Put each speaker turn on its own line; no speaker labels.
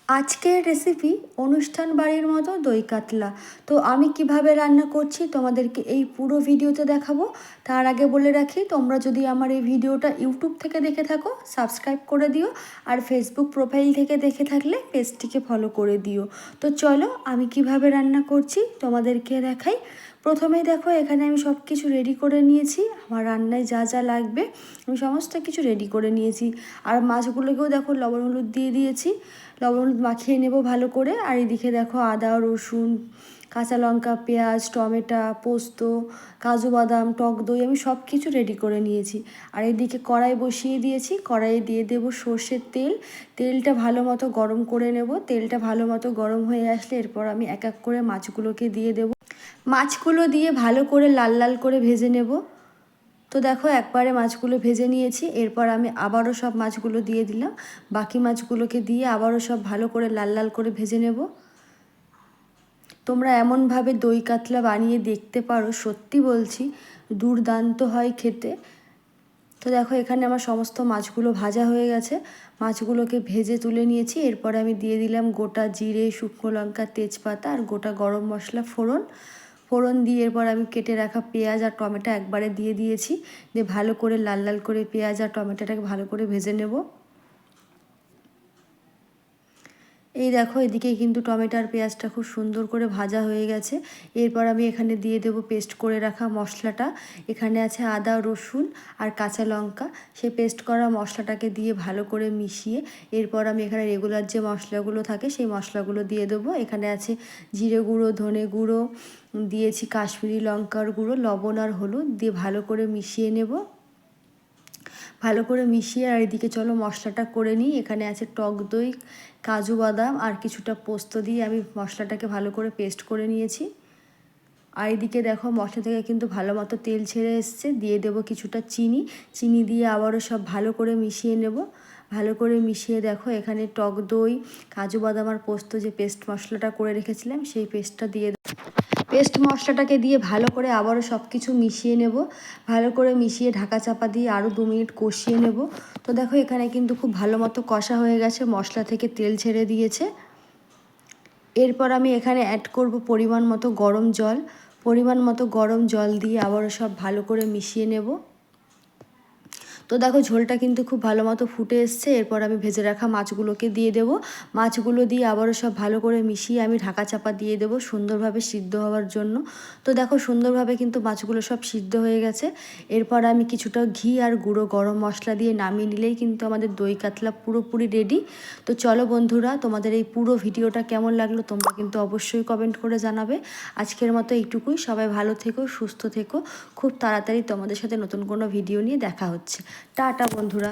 আজকের রেসিপি অনুষ্ঠান বাড়ির মতো দই কাতলা। তো আমি কিভাবে রান্না করছি তোমাদেরকে এই পুরো ভিডিওতে দেখাবো। তার আগে বলে রাখি, তোমরা যদি আমার এই ভিডিওটা ইউটিউব থেকে দেখে থাকো সাবস্ক্রাইব করে দিও, আর ফেসবুক প্রোফাইল থেকে দেখে থাকলে পেজটিকে ফলো করে দিও। তো চলো আমি কিভাবে রান্না করছি তোমাদেরকে দেখাই। প্রথমেই দেখো এখানে আমি সব কিছু রেডি করে নিয়েছি, আমার রান্নায় যা যা লাগবে আমি সমস্ত কিছু রেডি করে নিয়েছি। আর মাছগুলোকেও দেখো লবণ হলুদ দিয়ে দিয়েছি, লবণ হলুদ মাখিয়ে নেব ভালো করে। আর এদিকে দেখো আদা রসুন কাঁচা লঙ্কা পেঁয়াজ টমেটো পোস্ত কাজু বাদাম টক দই আমি সব কিছু রেডি করে নিয়েছি। আর এদিকে কড়াই বসিয়ে দিয়েছি, কড়াইয়ে দিয়ে দেবো সর্ষের তেল। তেলটা ভালো মতো গরম করে নেব। তেলটা ভালো মতো গরম হয়ে আসলে এরপর আমি এক এক করে মাছগুলোকে দিয়ে দেবো। মাছগুলো দিয়ে ভালো করে লাল লাল করে ভেজে নেব। তো দেখো একবারে মাছগুলো ভেজে নিয়েছি, এরপর আমি আবারও সব মাছগুলো দিয়ে দিলাম। বাকি মাছগুলোকে দিয়ে আবারও সব ভালো করে লাল লাল করে ভেজে নেব। তোমরা এমনভাবে দই কাতলা বানিয়ে দেখতে পারো, সত্যি বলছি দুর্দান্ত হয় খেতে। তো দেখো এখানে আমার সমস্ত মাছগুলো ভাজা হয়ে গেছে, মাছগুলোকে ভেজে তুলে নিয়েছি। এরপরে আমি দিয়ে দিলাম গোটা জিরে শুকনো লঙ্কা তেজপাতা আর গোটা গরম মশলা ফোড়ন দিয়ে এরপর আমি কেটে রাখা পেঁয়াজ আর টমেটো একবারে দিয়ে দিয়েছি। দিয়ে ভালো করে লাল লাল করে পেঁয়াজ আর টমেটোটাকে ভালো করে ভেজে নেব। এই দেখো এদিকে কিন্তু টমেটো আর পেঁয়াজটা খুব সুন্দর করে ভাজা হয়ে গেছে। এরপর আমি এখানে দিয়ে দেবো পেস্ট করে রাখা মশলাটা। এখানে আছে আদা রসুন আর কাঁচা লঙ্কা, সেই পেস্ট করা মশলাটাকে দিয়ে ভালো করে মিশিয়ে এরপর আমি এখানে রেগুলার যে মশলাগুলো থাকে সেই মশলাগুলো দিয়ে দেবো। এখানে আছে জিরে গুঁড়ো ধনে গুঁড়ো দিয়েছি, কাশ্মীরি লঙ্কার গুঁড়ো লবণ আর হলুদ দিয়ে ভালো করে মিশিয়ে নেব। ভালো করে মিশিয়ে আর এদিকে চলো মশলাটা করে নিই। এখানে আছে টক দই কাজু বাদাম আর কিছুটা পোস্ত দিয়ে আমি মশলাটাকে ভালো করে পেস্ট করে নিয়েছি। আর এদিকে দেখো মশলা থেকে কিন্তু ভালো মতো তেল ছেড়ে এসছে, দিয়ে দেবো কিছুটা চিনি দিয়ে আবারও সব ভালো করে মিশিয়ে নেব। ভালো করে মিশিয়ে দেখো এখানে টক দই কাজু বাদাম আর পোস্ত যে পেস্ট মশলাটা করে রেখেছিলাম সেই পেস্টটা দিয়ে পেস্ট মশলাটাকে দিয়ে ভালো করে আবারও সব কিছু মিশিয়ে নেব। ভালো করে মিশিয়ে ঢাকা চাপা দিয়ে আরও 2 মিনিট কষিয়ে নেব। তো দেখো এখানে কিন্তু খুব ভালো মতো কষা হয়ে গেছে, মশলা থেকে তেল ছেড়ে দিয়েছে। এরপর আমি এখানে অ্যাড করব পরিমাণ মতো গরম জল দিয়ে আবারও সব ভালো করে মিশিয়ে নেব। তো দেখো ঝোলটা কিন্তু খুব ভালো মতো ফুটে এসছে। এরপর আমি ভেজে রাখা মাছগুলোকে দিয়ে দেব। মাছগুলো দিয়ে আবারও সব ভালো করে মিশিয়ে আমি ঢাকা চাপা দিয়ে দেবো সুন্দরভাবে সিদ্ধ হওয়ার জন্য। তো দেখো সুন্দরভাবে কিন্তু মাছগুলো সব সিদ্ধ হয়ে গেছে। এরপর আমি কিছুটা ঘি আর গুঁড়ো গরম মশলা দিয়ে নামিয়ে নিলেই কিন্তু আমাদের দই কাতলা পুরোপুরি রেডি। তো চলো বন্ধুরা, তোমাদের এই পুরো ভিডিওটা কেমন লাগলো তোমরা কিন্তু অবশ্যই কমেন্ট করে জানাবে। আজকের মতো এইটুকুই, সবাই ভালো থেকো সুস্থ থেকো। খুব তাড়াতাড়ি তোমাদের সাথে নতুন কোনো ভিডিও নিয়ে দেখা হচ্ছে। টাটা বন্ধুরা।